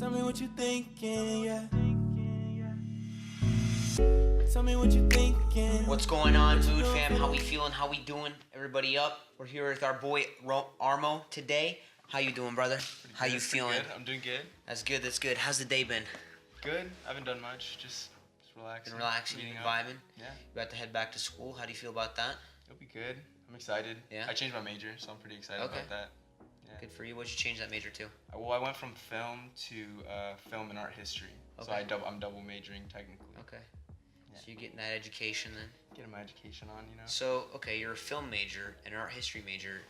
Tell me what you thinking, yeah. Tell me what you thinking. What's going on, Mood Fam? How we feeling? How we doing? Everybody up? We're here with our boy RMO today. How you doing, brother? How you feeling? Good. I'm doing good. That's good. That's good. How's the day been? Good. I haven't done much. Just relaxing. Been relaxing, reading up. vibing. Yeah. About to head back to school. How do you feel about that? It'll be good. I'm excited. Yeah. I changed my major, so I'm pretty excited about that. Yeah. Good for you. What'd you change that major to? Well, I went from film to film and art history. So Okay. I'm double majoring technically. Okay. Yeah. So you're getting that education then? Getting my education on, you know. So, okay, you're a film major, an art history major,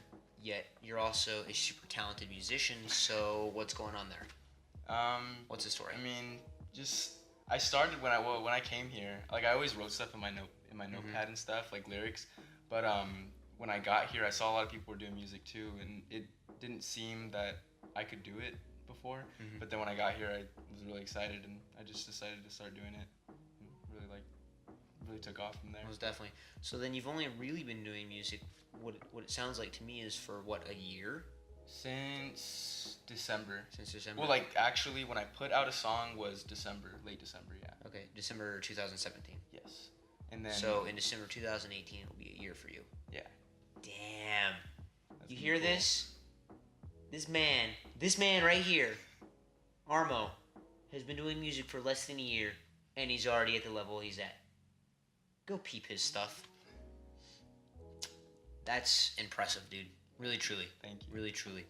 yet you're also a super talented musician. So what's going on there? What's the story? I mean, I started when I came here. Like I always wrote stuff in my notepad and stuff, like lyrics. But when I got here, I saw a lot of people were doing music too, and it didn't seem that I could do it before. But then when I got here, I was really excited, and I just decided to start doing it. And really took off from there. Most definitely. So then you've only really been doing music. What it sounds like to me is for what, a year? Since December. Since December. Well, like actually, when I put out a song was December, late December, yeah. Okay, December 2017. Yes. And then. So in December 2018, it will be a year for you. Yeah. Damn. That's You pretty hear cool. this? This man right here, RMO, has been doing music for less than a year, and he's already at the level he's at. Go peep his stuff. That's impressive, dude. Really, truly. Thank you. Really, truly.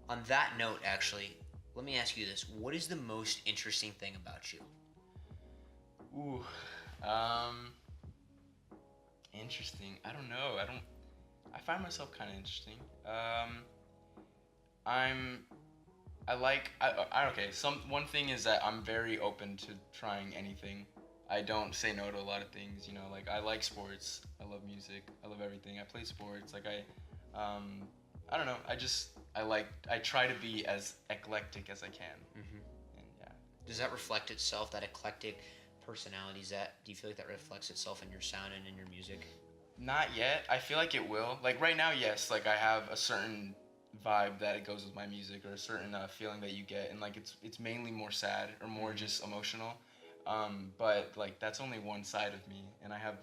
On that note, actually, let me ask you this. What is the most interesting thing about you? Ooh. Interesting. I don't know. I find myself kind of interesting. One thing is that I'm very open to trying anything. I don't say no to a lot of things, you know, like I like sports, I love music, I love everything. I play sports, like I don't know, I try to be as eclectic as I can. And yeah. Does that reflect itself, that eclectic personality, do you feel like that reflects itself in your sound and in your music? Not yet. I feel like it will. Like right now, yes, like I have a certain vibe that it goes with my music, or a certain feeling that you get, and like it's mainly more sad or more just emotional. But like that's only one side of me, and I have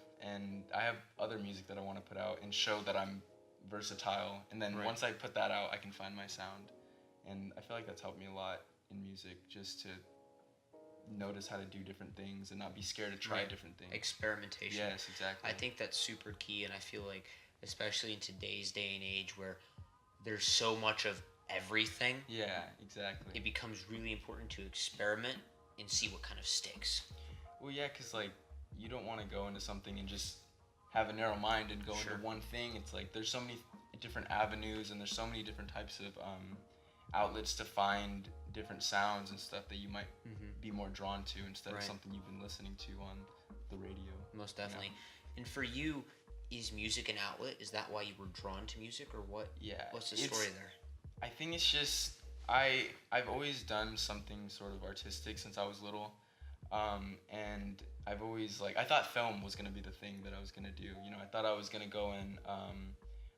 other music that I want to put out and show that I'm versatile. And then once I put that out, I can find my sound, and I feel like that's helped me a lot in music, just to notice how to do different things and not be scared to try different things. Experimentation. Yes, exactly. I think that's super key, and I feel like especially in today's day and age where there's so much of everything. Yeah, exactly. It becomes really important to experiment and see what kind of sticks. Well, yeah, because like you don't want to go into something and just have a narrow mind and go into one thing. It's like there's so many different avenues, and there's so many different types of outlets to find different sounds and stuff that you might be more drawn to instead of something you've been listening to on the radio. Most definitely. And for you, is music an outlet? Is that why you were drawn to music, or what? Yeah. What's the story there? I think it's just I've always done something sort of artistic since I was little, and I've always I thought film was gonna be the thing that I was gonna do. You know, I thought I was gonna go and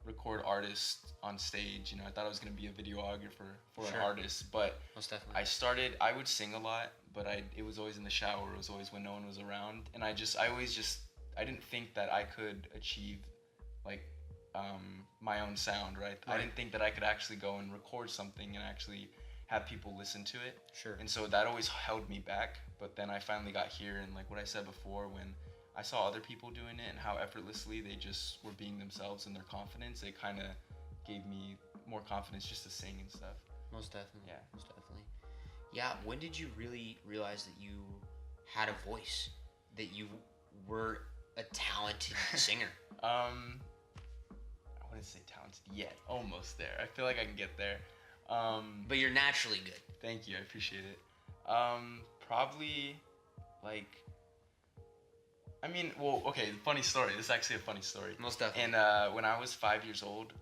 record artists on stage. You know, I thought I was gonna be a videographer for an artist, but Most definitely. I would sing a lot, but it was always in the shower. It was always when no one was around, and I didn't think that I could achieve my own sound, right? I didn't think that I could actually go and record something and actually have people listen to it. Sure. And so that always held me back. But then I finally got here, and like what I said before, when I saw other people doing it and how effortlessly they just were being themselves and their confidence, it kind of gave me more confidence just to sing and stuff. Most definitely. Yeah. Most definitely. Yeah. When did you really realize that you had a voice, that you were a talented singer? I wouldn't say talented yet. Almost there. I feel like I can get there. But you're naturally good. Thank you. I appreciate it. Probably funny story. This is actually a funny story. Most definitely. And when I was 5 years old,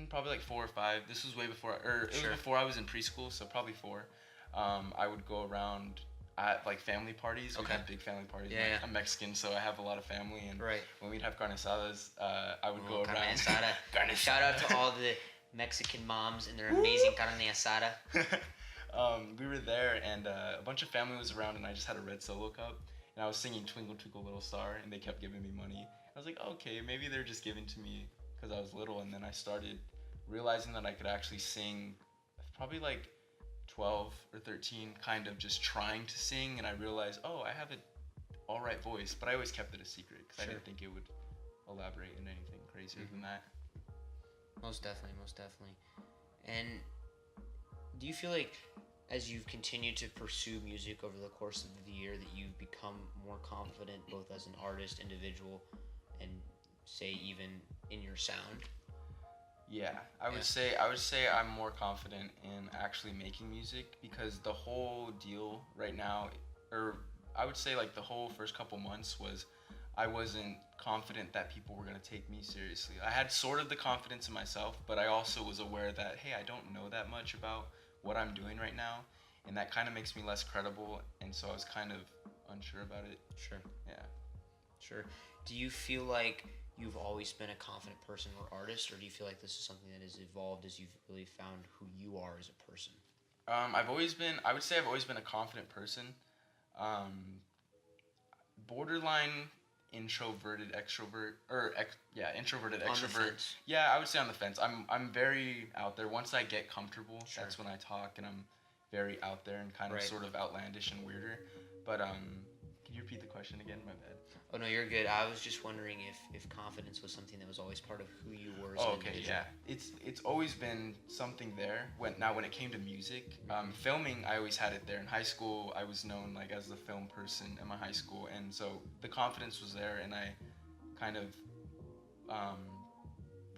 probably like 4 or 5. This was way before, was before I was in preschool, so probably 4. I would go around at like family parties. We had big family parties. Yeah. I'm Mexican, so I have a lot of family, and when we'd have carne asadas, I would go carne around. asada. Carne asada. Shout out to all the Mexican moms and their amazing carne asada. we were there, and a bunch of family was around, and I just had a red Solo cup, and I was singing Twinkle Twinkle Little Star, and they kept giving me money. I was like, okay, maybe they're just giving to me because I was little, and then I started realizing that I could actually sing probably like 12 or 13, kind of just trying to sing, and I realized, oh, I have an all right voice, but I always kept it a secret because I didn't think it would elaborate in anything crazier than that. Most definitely, most definitely. And do you feel like as you've continued to pursue music over the course of the year that you've become more confident both as an artist, individual, and say even in your sound? Yeah, I would say I'm more confident in actually making music because the whole deal right now, or I would say like the whole first couple months was I wasn't confident that people were gonna take me seriously. I had sort of the confidence in myself, but I also was aware that hey, I don't know that much about what I'm doing right now, and that kind of makes me less credible, and so I was kind of unsure about it. Sure. Yeah. Sure. Do you feel like you've always been a confident person or artist, or do you feel like this is something that has evolved as you've really found who you are as a person? I would say I've always been a confident person. Borderline introverted extrovert, introverted On the extrovert. fence. Yeah, I would say on the fence. I'm very out there. Once I get comfortable, Sure. that's when I talk, and I'm very out there and kind of Right. sort of outlandish and weirder. But can you repeat the question again? My bad. Oh no, you're good. I was just wondering if confidence was something that was always part of who you were as an Okay, individual. yeah. It's always been something there. When it came to music, filming, I always had it there. In high school, I was known like as the film person in my high school, and so the confidence was there. And I kind of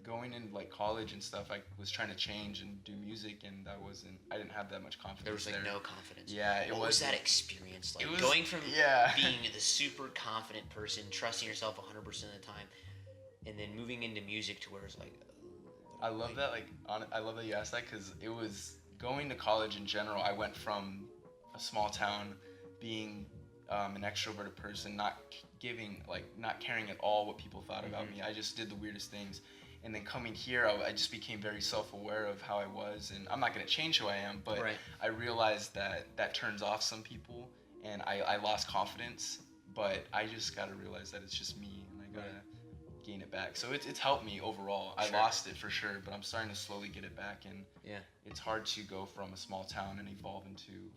going in like college and stuff, I was trying to change and do music, and I didn't have that much confidence. There was like no confidence. Yeah, What was that experience like? It was Going from yeah. being the super confident person, trusting yourself 100% of the time, and then moving into music to where it's like. I love that. I love that you asked that because it was going to college in general. I went from a small town, being an extroverted person, not caring at all what people thought about me. I just did the weirdest things, and then coming here, I just became very self-aware of how I was, and I'm not gonna change who I am, but Right. I realized that turns off some people, and I lost confidence. But I just gotta realize that it's just me, and I gotta gain it back. So it's helped me overall. I Sure. lost it for sure, but I'm starting to slowly get it back, and Yeah. it's hard to go from a small town and evolve into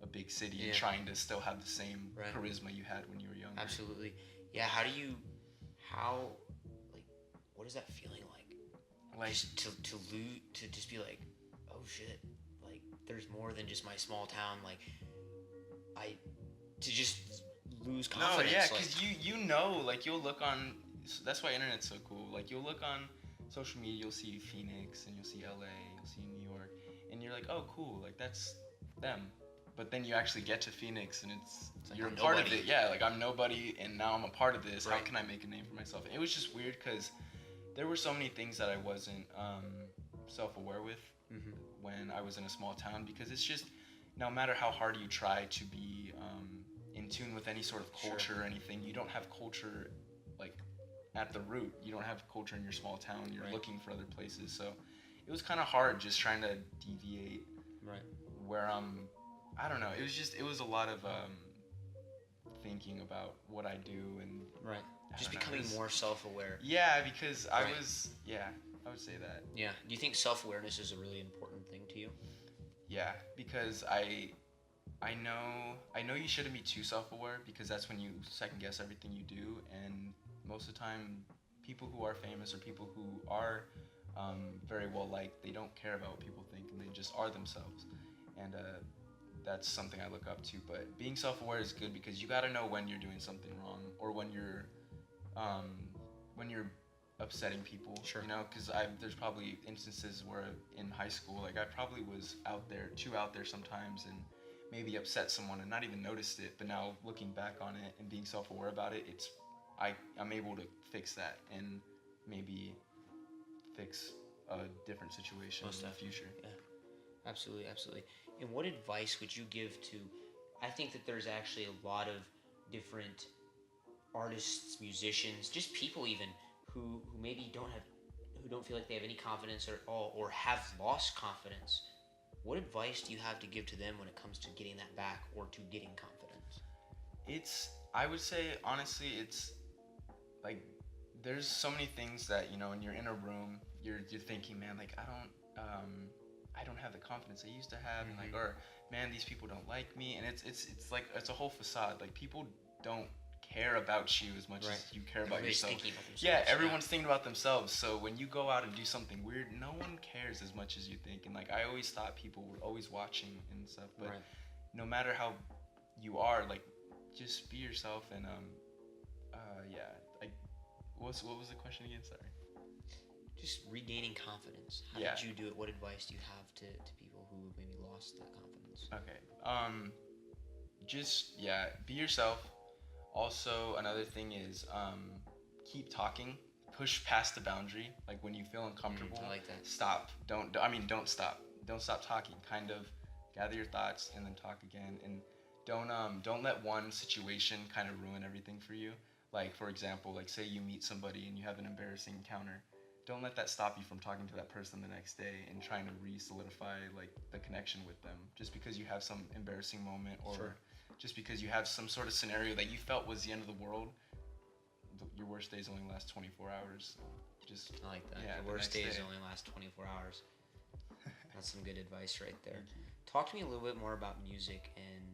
a big city Yeah. and trying to still have the same Right. charisma you had when you were younger. Absolutely. Yeah. What is that feeling like? Like Just to lose, to just be like, oh shit, like there's more than just my small town. Like, to just lose confidence. no, yeah, like, because you know, like you'll look on. That's why internet's so cool. Like you'll look on social media, you'll see Phoenix and you'll see LA, you'll see New York, and you're like, oh cool, like that's them. But then you actually get to Phoenix and it's like you're a I'm part of nobody. it. Yeah, like I'm nobody and now I'm a part of this. How Right. can I make a name for myself? And it was just weird because there were so many things that I wasn't self-aware with when I was in a small town, because it's just no matter how hard you try to be in tune with any sort of culture Sure. or anything, you don't have culture like at the root. You don't have culture in your small town. You're Right. looking for other places. So it was kind of hard just trying to deviate Right. where I don't know. It was a lot of thinking about what I do and Right. I Just don't know, becoming it's- more self-aware. Yeah, because Right. I would say that. Yeah. Do you think self-awareness is a really important thing to you? Yeah, because I know you shouldn't be too self-aware because that's when you second guess everything you do, and most of the time people who are famous or people who are very well liked, they don't care about what people think and they just are themselves, and that's something I look up to. But being self-aware is good because you got to know when you're doing something wrong or when you're upsetting people. Sure. You know, because there's probably instances where in high school, like I probably was too out there sometimes, and maybe upset someone and not even noticed it. But now looking back on it and being self-aware about it, I'm able to fix that and maybe fix a different situation Most in the definitely. future. Yeah. Absolutely, absolutely. And what advice would you give to? I think that there's actually a lot of different artists, musicians, just people even who maybe don't feel like they have any confidence at all, or have lost confidence what advice do you have to give to them when it comes to getting that back or to getting confidence? I would say, honestly, it's like, there's so many things that, when you're in a room, you're thinking, man, like, I don't have the confidence I used to have, and like, or man, these people don't like me, and it's like, it's a whole facade. Like, people don't care about you as much as you care about yourself. Thinking about themselves, yeah, everyone's thinking about themselves. So when you go out and do something weird, no one cares as much as you think. And like, I always thought people were always watching and stuff, but no matter how you are, like, just be yourself. And what was the question again? Sorry. Just regaining confidence. How did you do it? What advice do you have to people who maybe lost that confidence? Okay. Be yourself. Also, another thing is keep talking. Push past the boundary. Like, when you feel uncomfortable, I like that. Stop. Don't stop. Don't stop talking. Kind of gather your thoughts and then talk again. And don't let one situation kind of ruin everything for you. Like, for example, like, say you meet somebody and you have an embarrassing encounter. Don't let that stop you from talking to that person the next day and trying to re-solidify, like, the connection with them. Just because you have some embarrassing moment, or just because you have some sort of scenario that you felt was the end of the world, your worst days only last 24 hours. I like that. Your worst days only last 24 hours. That's some good advice right there. Talk to me a little bit more about music and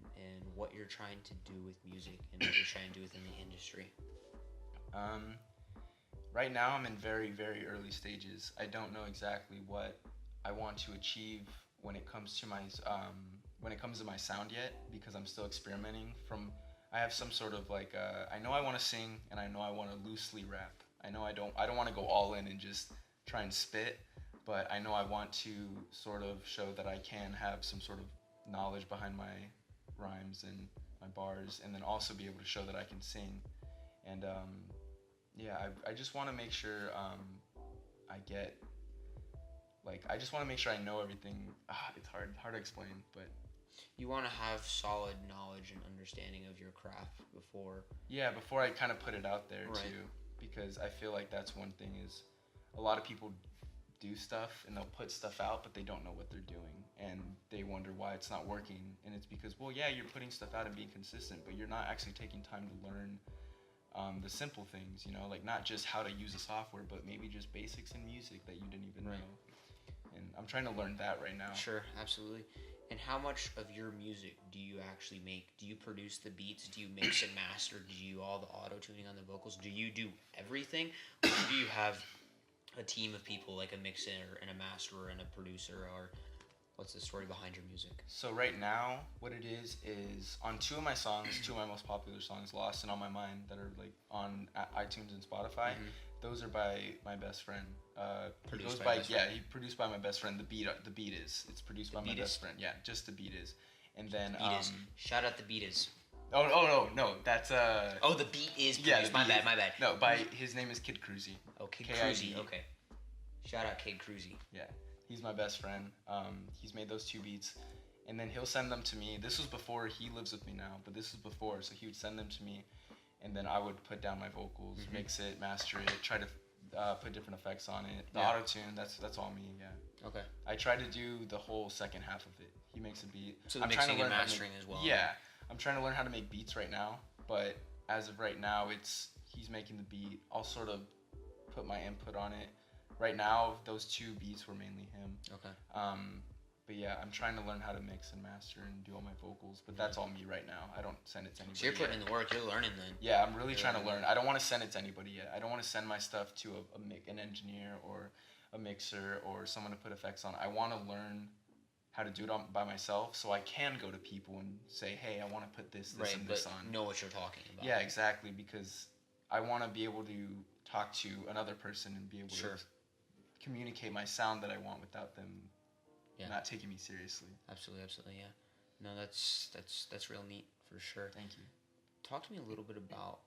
what you're trying to do with music and what you're trying to do within the industry. Right now I'm in very, very early stages. I don't know exactly what I want to achieve when it comes to my sound yet, because I'm still experimenting. I have some sort of like I know I want to sing, and I know I want to loosely rap. I know I don't want to go all in and just try and spit, but I know I want to sort of show that I can have some sort of knowledge behind my rhymes and my bars, and then also be able to show that I can sing. And I just want to make sure I just want to make sure I know everything. It's hard to explain, but you want to have solid knowledge and understanding of your craft before I kind of put it out there too, because I feel like that's one thing is a lot of people do stuff and they'll put stuff out, but they don't know what they're doing, and they wonder why it's not working. And it's because, you're putting stuff out and being consistent, but you're not actually taking time to learn the simple things, like not just how to use a software, but maybe just basics in music that you didn't even know. And I'm trying to learn that right now. Sure, absolutely. And how much of your music do you actually make? Do you produce the beats? Do you mix and master? Do you do all the auto-tuning on the vocals? Do you do everything? Or do you have a team of people, like a mixer and a masterer and a producer? Or what's the story behind your music? So right now, what it is on two of my most popular songs, Lost and On My Mind, that are like on iTunes and Spotify, those are by my best friend. He produced by my best friend. The beat is. It's produced by my best friend. Yeah, just the beat is. And then shout out the beat is. Oh no, that's the beat is produced. My bad. No, his name is Kid Cruzy. Oh, Kid Cruzy. Okay. Shout out Kid Cruzy. Yeah, he's my best friend. He's made those two beats, and then he'll send them to me. This was before he lives with me now, but this was before, so he would send them to me, and then I would put down my vocals, mix it, master it, try to put different effects on it. The auto-tune, that's all me. Yeah. Okay. I try to do the whole second half of it. He makes a beat. So the mixing and mastering as well. Yeah. I'm trying to learn how to make beats right now, but as of right now, he's making the beat. I'll sort of put my input on it. Right now, those two beats were mainly him. Okay. But yeah, I'm trying to learn how to mix and master and do all my vocals, but that's all me right now. I don't send it to anybody. So you're putting in the work. You're learning then. Yeah, I'm really trying to learn. I don't want to send it to anybody yet. I don't want to send my stuff to an engineer or a mixer or someone to put effects on. I want to learn how to do it by myself, so I can go to people and say, hey, I want to put this and this on. Know what you're talking about. Yeah, exactly, because I want to be able to talk to another person and be able to communicate my sound that I want without them not taking me seriously. Absolutely, yeah. No, that's real neat for sure. Thank you. Talk to me a little bit about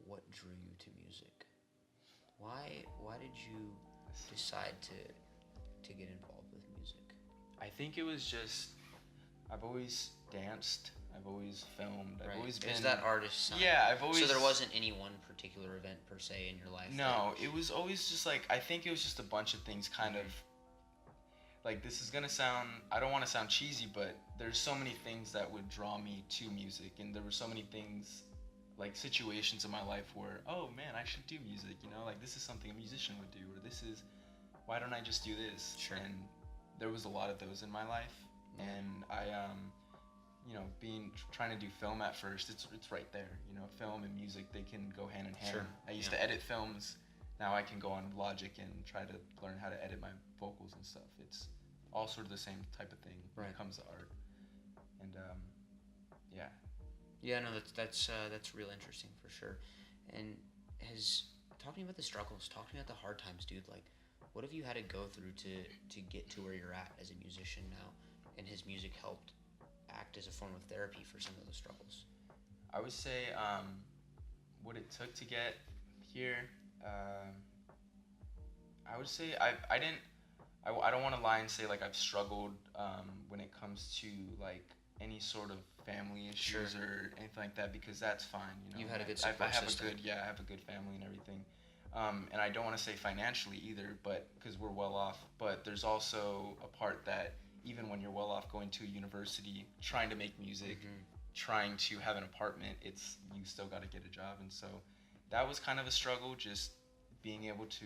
what drew you to music. Why did you decide to get involved with music? I think it was just, I've always danced, I've always filmed, I've always been... Is that artist side? Yeah, I've always... So there wasn't any one particular event per se in your life? No, it was always just like, I think it was just a bunch of things kind of... like this is gonna sound, I don't want to sound cheesy, but there's so many things that would draw me to music, and there were so many things, like situations in my life where, oh man, I should do music, you know, like this is something a musician would do, or this is, why don't I just do this? Sure. And there was a lot of those in my life, and I you know, trying to do film at first, it's right there, you know, film and music, they can go hand in hand. Sure. I used to edit films. Now I can go on Logic and try to learn how to edit my vocals and stuff. It's all sort of the same type of thing when Right. it comes to art. And yeah. Yeah, no, that's real interesting for sure. And talking about the struggles, talking about the hard times, dude. Like, what have you had to go through to get to where you're at as a musician now? And has music helped act as a form of therapy for some of those struggles? I would say what it took to get here. I would say I don't want to lie and say like I've struggled when it comes to like any sort of family issues Sure. or anything like that, because that's fine, you know. You've had a good I support have system. I have a good family and everything. And I don't want to say financially either, but because we're well off. But there's also a part that even when you're well off, going to a university, trying to make music, Mhm. trying to have an apartment, you still got to get a job. And so that was kind of a struggle, just being able to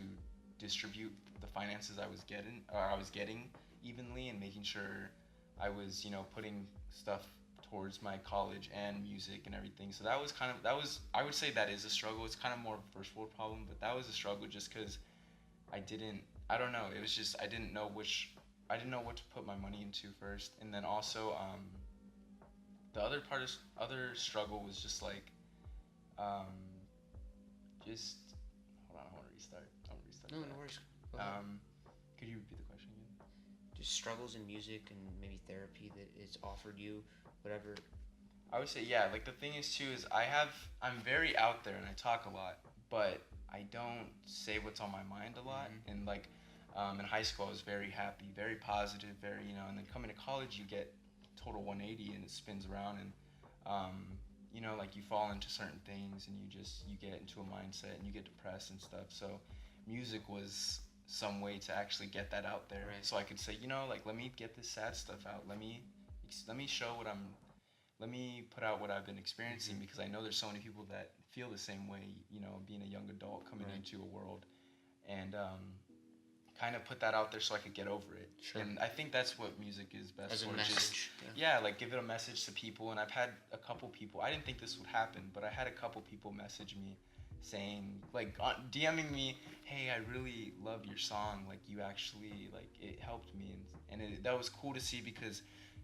distribute the finances I was getting evenly, and making sure I was, you know, putting stuff towards my college and music and everything. So that was I would say that is a struggle. It's kind of more of a first world problem, but that was a struggle just because I don't know, it was just I didn't know what to put my money into first. And then also the other struggle was just like just hold on, I want to restart. No, no worries. Go ahead. Could you repeat the question again? Just struggles in music and maybe therapy that it's offered you, whatever. I would say, yeah, like the thing is too is I'm very out there and I talk a lot, but I don't say what's on my mind a lot. Mhm. And like in high school I was very happy, very positive, very, you know, and then coming to college you get total 180 and it spins around, and you know, like you fall into certain things and you get into a mindset and you get depressed and stuff. So music was some way to actually get that out there. Right. So I could say, you know, like let me get this sad stuff out. Let me show let me put out what I've been experiencing, because I know there's so many people that feel the same way, you know, being a young adult coming Right. into a world, and kind of put that out there so I could get over it. Sure. And I think that's what music is best As a for. message. Just, Yeah. yeah, like give it a message to people. And I've had a couple people, I didn't think this would happen, but I had a couple people message me saying, like DMing me, hey, I really love your song, like you actually, like it helped me, and that was cool to see, because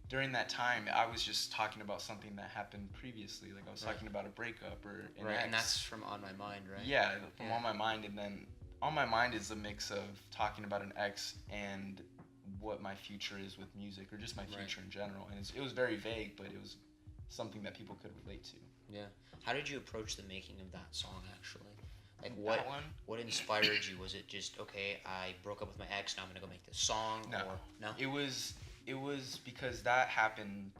during that time I was just talking about something that happened previously, like I was Right. talking about a breakup or an Right, ex. and that's from On My Mind, right? Yeah, from Yeah. On My Mind. And then On My Mind is a mix of talking about an ex and what my future is with music, or just my Right. future in general. And it was very vague, but it was something that people could relate to. Yeah. How did you approach the making of that song, actually? Like, That one? what inspired you? Was it just, okay, I broke up with my ex, now I'm gonna go make this song? No. Or no? It was because that happened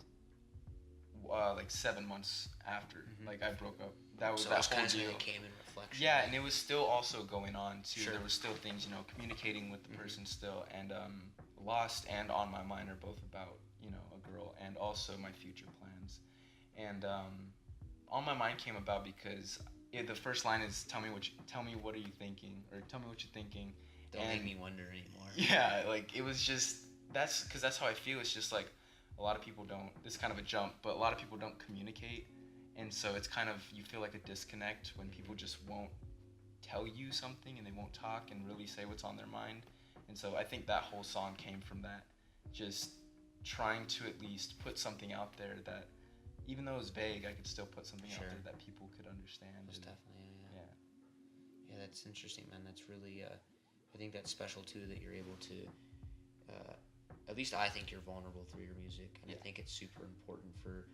like 7 months after, Mhm. like I broke up. That was So it that was whole kind of something deal. that came in reflection. Yeah, and it was still also going on too. Sure. There were still things, you know, communicating with the Mhm. person still, and Lost and On My Mind are both about, you know, a girl, and also my future plans. And On My Mind came about because the first line is tell me what are you thinking, or tell me what you're thinking. Don't make And- me wonder anymore. Yeah, like it was just that's how I feel. It's just like a lot of people don't. This is kind of a jump, but a lot of people don't communicate, and so it's kind of, you feel like a disconnect when people just won't tell you something and they won't talk and really say what's on their mind. And so I think that whole song came from that, just trying to at least put something out there that, even though it was vague, I could still put something out Sure. there that people could understand. Most and- definitely, yeah. yeah. Yeah, that's interesting, man. That's really, I think that's special too, that you're able to, at least I think you're vulnerable through your music, and I Yeah. think it's super important for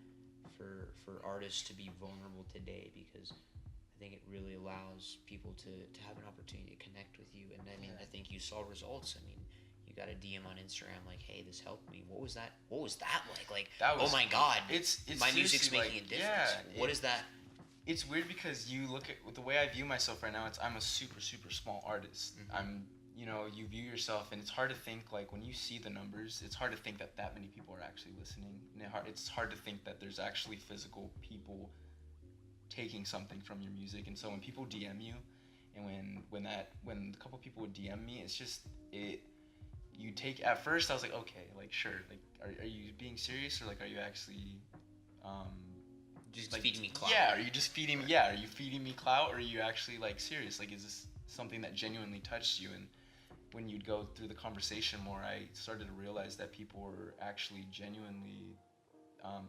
artists to be vulnerable today, because I think it really allows people to have an opportunity to connect with you. And I mean, Yeah. I think you saw results. I mean, you got a DM on Instagram like, hey, this helped me. What was that like? Like, That was, oh my God, it's my music's seriously, making a difference. Yeah, What is that? It's weird because you look at, with the way I view myself right now, I'm a super, super small artist. Mhm. I'm you know, you view yourself, and it's hard to think, like, when you see the numbers, it's hard to think that many people are actually listening. And it's hard to think that there's actually physical people taking something from your music. And so when people DM you, and when a couple people would DM me, it's just, you take, at first I was like, okay, like, sure, like, are you being serious, or like, are you actually Just like, feeding me clout. yeah, are you just feeding me, yeah, are you feeding me clout, or are you actually, like, serious? Like, is this something that genuinely touched you? And when you'd go through the conversation more, I started to realize that people were actually genuinely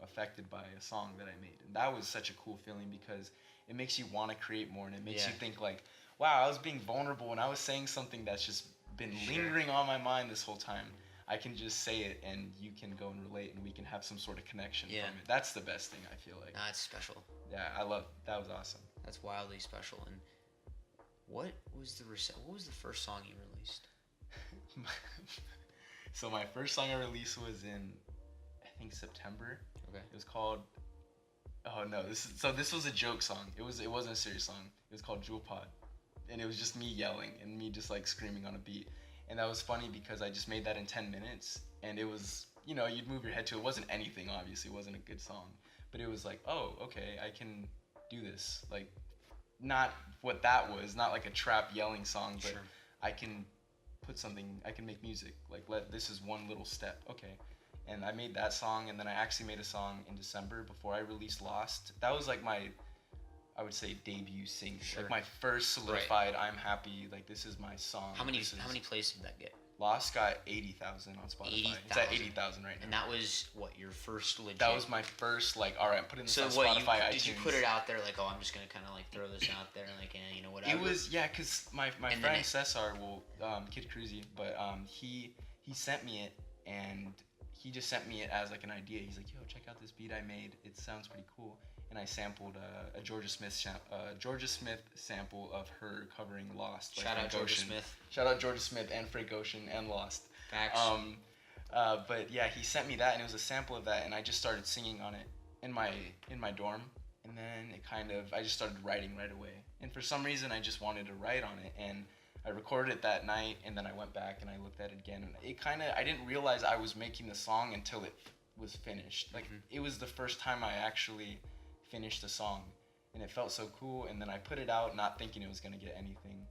affected by a song that I made. And that was such a cool feeling, because it makes you want to create more, and it makes you think, like, wow, I was being vulnerable, and I was saying something that's just been lingering on my mind this whole time. I can just say it, and you can go and relate, and we can have some sort of connection from it. That's the best thing, I feel like. Nah, it's special. Yeah, I love, that was awesome. That's wildly special. And what was the first song you released? So my first song I released was in, I think, September. Okay. It was called, oh no, this was a joke song. It wasn't a serious song. It was called Jewel Pod, and it was just me yelling and me just, like, screaming on a beat. And that was funny because I just made that in 10 minutes, and it was, you know, you'd move your head to it. It wasn't anything, obviously. It wasn't a good song, but it was like, oh, okay, I can do this. Like, not what that was, not like a trap yelling song, but I can put something, I can make music. Like, this is one little step. Okay. And I made that song, and then I actually made a song in December before I released Lost. That was like my, I would say, debut single. Like my first solidified, I'm happy, like, this is my song. How many plays did that get? Lost got 80,000 on Spotify. 80,000. It's at 80,000 right now. And that was what, your first legit? That was my first, like, all right, put in this on what, Spotify, iTunes. Did you put it out there, like, oh, I'm just gonna kind of, like, throw this out there, like, you know, whatever? It was, yeah, cause my friend Cesar, Kid Cruzy, but he sent me it, and he just sent me it as, like, an idea. He's like, yo, check out this beat I made. It sounds pretty cool. And I sampled a Georgia Smith sample of her covering Lost. Shout out Georgia Smith. Shout out Georgia Smith and Frank Ocean and Lost. Facts. But yeah, he sent me that, and it was a sample of that, and I just started singing on it in my dorm, and then I just started writing right away. And for some reason, I just wanted to write on it, and I recorded it that night, and then I went back and I looked at it again, and I didn't realize I was making the song until it was finished. Like, it was the first time I actually finished the song, and it felt so cool. And then I put it out not thinking it was gonna get anything,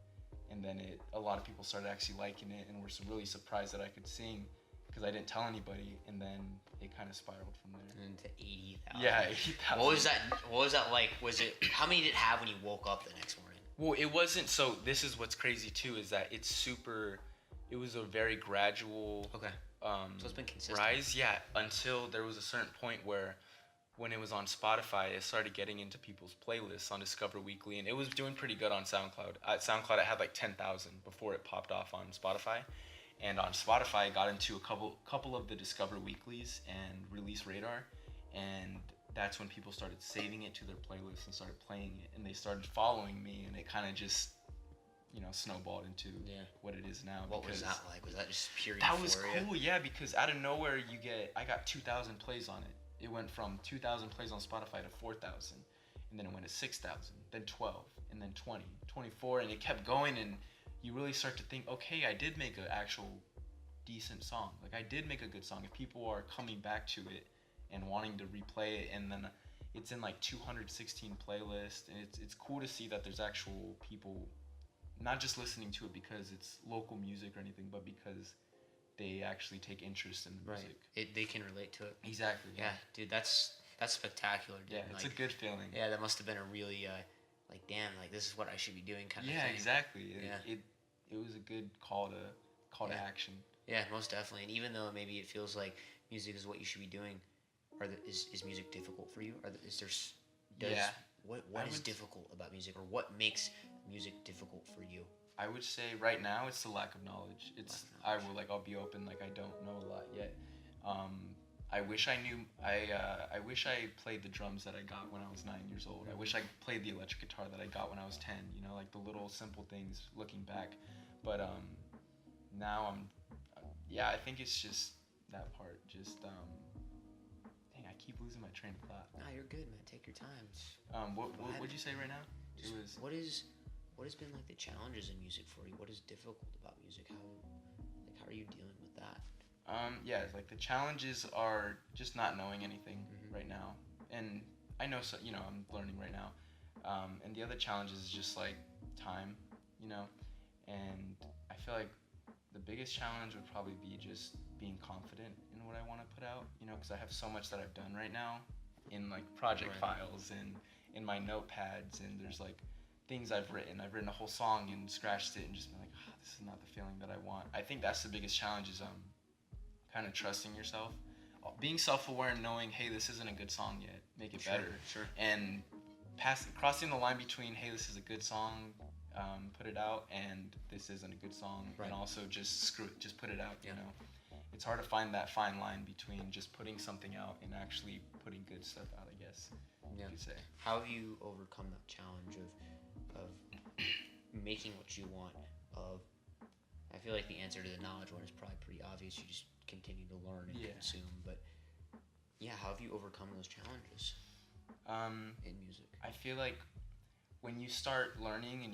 and then a lot of people started actually liking it and were really surprised that I could sing, because I didn't tell anybody. And then it kind of spiraled from there into 80,000. Yeah, 80,000. What was that like? How many did it have when you woke up the next morning? Well, it wasn't. So this is what's crazy too, is that it was a very gradual so it's been consistent rise, until there was a certain point where, when it was on Spotify, it started getting into people's playlists on Discover Weekly, and it was doing pretty good on SoundCloud. At SoundCloud, it had like 10,000 before it popped off on Spotify, and on Spotify, it got into a couple of the Discover Weeklies and Release Radar, and that's when people started saving it to their playlists and started playing it, and they started following me, and it kind of just, you know, snowballed into what it is now. What was that like? Was that just pure euphoria? That was cool, yeah, because out of nowhere I got 2,000 plays on it. It went from 2,000 plays on Spotify to 4,000, and then it went to 6,000, then 12, and then 20, 24, and it kept going, and you really start to think, okay, I did make an actual decent song. Like, I did make a good song. If people are coming back to it and wanting to replay it, and then it's in like 216 playlists, and it's cool to see that there's actual people not just listening to it because it's local music or anything, but because they actually take interest in the music. They can relate to it. Exactly. Yeah, dude, that's spectacular, dude. Yeah, it's like a good feeling. Yeah, that must have been a really, like, damn, like, this is what I should be doing kind of thing. Yeah, exactly. Yeah. It was a good call to action. Yeah, most definitely. And even though maybe it feels like music is what you should be doing, is music difficult for you? What is difficult about music, or what makes music difficult for you? I would say right now it's the lack of knowledge. I'll be open, like, I don't know a lot yet. I wish I knew. I wish I played the drums that I got when I was 9 years old. I wish I played the electric guitar that I got when I was 10. You know, like the little simple things looking back. But now I think it's just that part. Just dang, I keep losing my train of thought. Nah, you're good, man. Take your time. What would you say right now? what has been like the challenges in music for you? What is difficult about music? How are you dealing with that? Yeah, like the challenges are just not knowing anything Mm-hmm. right now, and I know, so I'm learning right now, and the other challenges is just like time, you know, and I feel like the biggest challenge would probably be just being confident in what I want to put out, because I have so much that I've done right now in like project Right. files and in my notepads, and there's like things I've written. I've written a whole song and scratched it and just been like, this is not the feeling that I want. I think that's the biggest challenge is kind of trusting yourself, being self-aware and knowing, hey, this isn't a good song yet, make it better. Sure. And crossing the line between, hey, this is a good song, put it out, and this isn't a good song, Right. and also just screw it, just put it out. Yeah. It's hard to find that fine line between just putting something out and actually putting good stuff out, I guess. Yeah. You could say. How have you overcome that challenge of making what you want? I feel like the answer to the knowledge one is probably pretty obvious. You just continue to learn and Yeah. consume. But yeah, how have you overcome those challenges in music? I feel like when you start learning and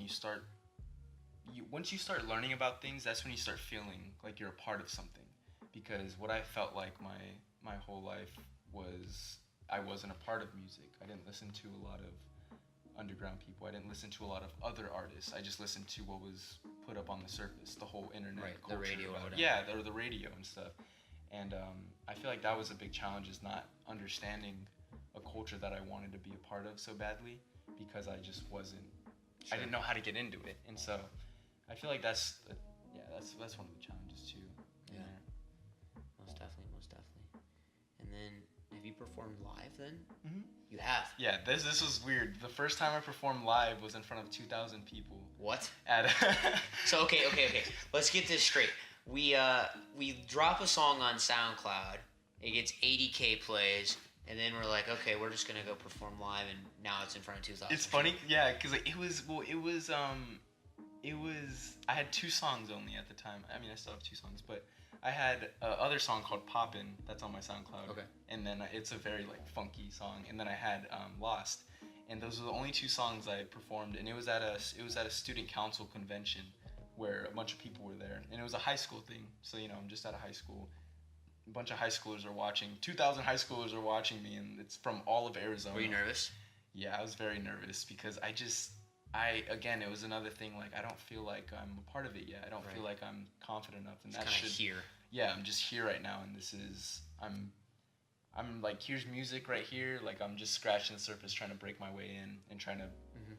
once you start learning about things, that's when you start feeling like you're a part of something. Because what I felt like my whole life was I wasn't a part of music. I didn't listen to a lot of underground people. I didn't listen to a lot of other artists. I just listened to what was put up on the surface, the whole internet Right, the culture. radio or whatever. Yeah, or the radio and stuff. And I feel like that was a big challenge, is not understanding a culture that I wanted to be a part of so badly, because I just wasn't. Sure. I didn't know how to get into it, and so I feel like that's one of the challenges too. Yeah. Most definitely. And then, have you performed live then? Mm-hmm. You have. Yeah, this was weird. The first time I performed live was in front of 2,000 people. What? At So okay. Let's get this straight. We drop a song on SoundCloud. It gets 80K plays, and then we're like, okay, we're just gonna go perform live, and now it's in front of 2,000. It's funny, yeah, because like, it was I had 2 songs only at the time. I mean, I still have 2 songs, but I had other song called Poppin' that's on my SoundCloud. Okay. And then it's a very like funky song. And then I had Lost, and those were the only 2 songs I performed. And it was at a student council convention where a bunch of people were there, and it was a high school thing. So I'm just at a high school. A bunch of high schoolers are watching. 2,000 high schoolers are watching me, and it's from all of Arizona. Were you nervous? Yeah, I was very nervous because again, it was another thing, like I don't feel like I'm a part of it yet. I don't feel like I'm confident enough, and Just that kind of should. here. Yeah, I'm just here right now, and I'm like, here's music right here. Like I'm just scratching the surface, trying to break my way in and trying to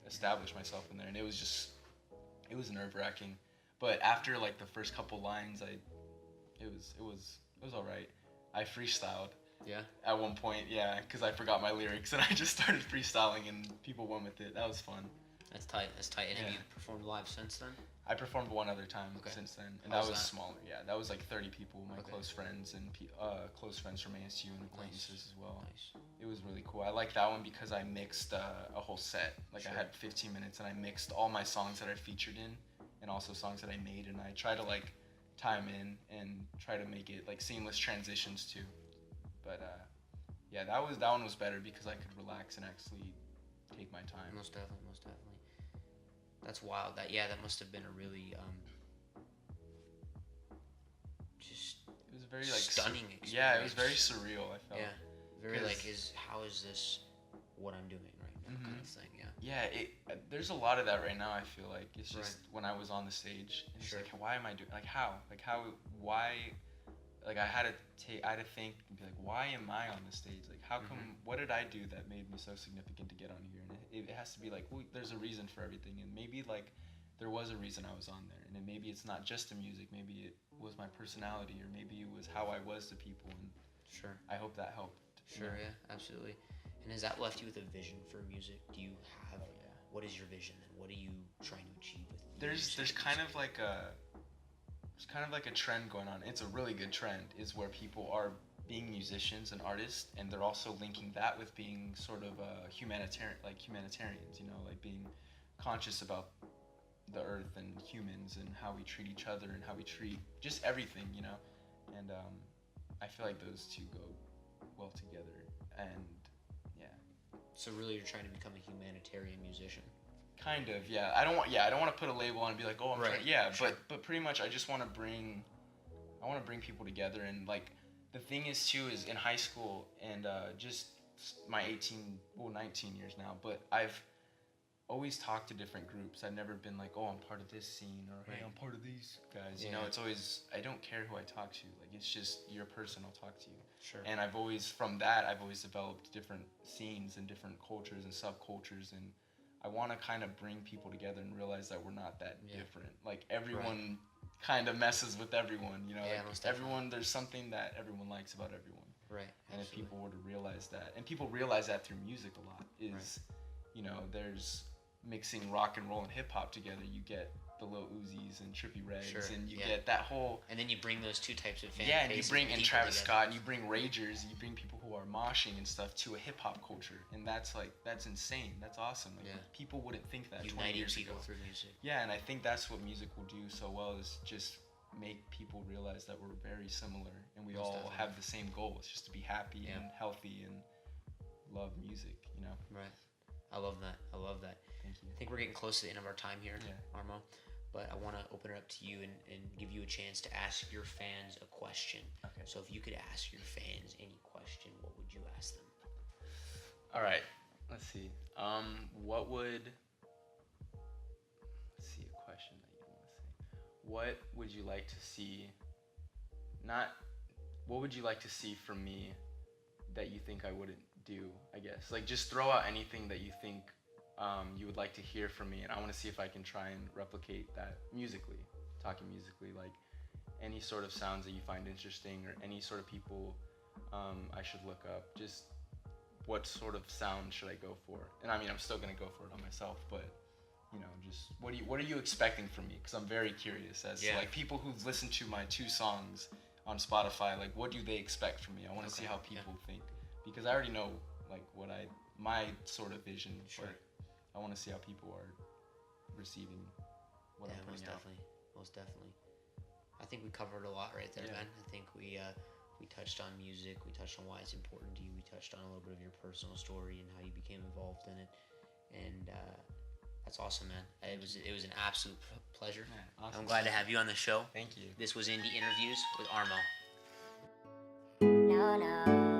establish myself in there. And it was nerve-wracking. But after like the first couple lines, it was all right. I freestyled. Yeah. At one point, yeah, because I forgot my lyrics and I just started freestyling and people went with it. That was fun. That's tight. And have Yeah. you performed live since then? I performed one other time since then, and How that was was that? smaller. Yeah, that was like 30 people, my Okay. close friends and close friends from ASU and acquaintances as well. Nice. It was really cool. I liked that one because I mixed a whole set. Like Sure. I had 15 minutes and I mixed all my songs that I featured in, and also songs that I made, and I try to like time in and try to make it like seamless transitions too. But yeah, that one was better because I could relax and actually take my time. Most definitely. That's wild. That must have been a really just It was very like stunning experience. Yeah, it was very surreal. I felt. Yeah, very 'Cause- like how is this what I'm doing right now kind of thing. Yeah. Yeah, there's a lot of that right now. I feel like it's just when I was on the stage, it's Sure. like, why am I doing? Like how? Why? Like I had to think and be like, why am I on the stage? Like how come? What did I do that made me so significant to get on here? And it has to be like, well, there's a reason for everything, and maybe like there was a reason I was on there, and maybe it's not just the music. Maybe it was my personality, or maybe it was how I was to people, and Sure. I hope that helped. Sure. Yeah. Absolutely. And has that left you with a vision for music? Do you have? Oh, yeah. What is your vision, and what are you trying to achieve with? There's kind of like a trend going on. It's a really good trend, is where people are being musicians and artists, and they're also linking that with being sort of humanitarians, like being conscious about the earth and humans and how we treat each other and how we treat just everything, and I feel like those two go well together, and yeah. So really, you're trying to become a humanitarian musician. Kind of, yeah. I don't want to put a label on and be like, oh, I'm Right. trying. Yeah, Sure. but pretty much I just want to bring people together. And like the thing is too is in high school and just my 19 years now, but I've always talked to different groups. I've never been like, oh, I'm part of this scene, or hey, Right. I'm part of these guys. You Yeah. know, it's always, I don't care who I talk to. Like, it's just your person, I'll talk to you. Sure. And I've always developed different scenes and different cultures and subcultures, and I want to kind of bring people together and realize that we're not that Yeah. different. Like, everyone kind of messes with everyone, you know? Yeah, Like, most definitely. everyone, there's something that everyone likes about everyone. Right. And if Absolutely. people were to realize that, and people realize that through music a lot, is, you know, there's mixing rock and roll and hip hop together, you get the Lil Uzis and Trippie Redds, Sure, and you yeah. get that whole. And then you bring those two types of fan Yeah, and you bases bring of and people Travis together. Scott, and you bring ragers, you bring people who are moshing and stuff to a hip hop culture, and that's insane. That's awesome. Like, Yeah. people wouldn't think that 20 Uniting years people ago. through music. Yeah, and I think that's what music will do so well, is just make people realize that we're very similar and we Most all definitely. have the same goal. It's just to be happy Yeah. and healthy and love music, you know. Right. I love that. I love that. Thank you. I think we're getting close to the end of our time here, Yeah. RMO. But I want to open it up to you and give you a chance to ask your fans a question. Okay. So if you could ask your fans any question, what would you ask them? All right. Let's see. What would? Let's see a question that you want to say. What would you like to see? What would you like to see from me that you think I wouldn't do? I guess like just throw out anything that you think you would like to hear from me, and I want to see if I can try and replicate that musically, talking musically, like any sort of sounds that you find interesting or any sort of people I should look up. Just what sort of sound should I go for? And I mean, I'm still gonna go for it on myself, but you know, just what are you expecting from me? Because I'm very curious as to like people who've listened to my 2 songs on Spotify, like what do they expect from me? I want to see how people think, because I already know like my sort of vision, Sure. but I want to see how people are receiving what I'm putting out. Most definitely. I think we covered a lot right there, Yeah. man. I think we touched on music, we touched on why it's important to you, we touched on a little bit of your personal story and how you became involved in it, and that's awesome, man. It was an absolute pleasure. Yeah, awesome. I'm glad to have you on the show. Thank you. This was Indie Interviews with RMO. No, no.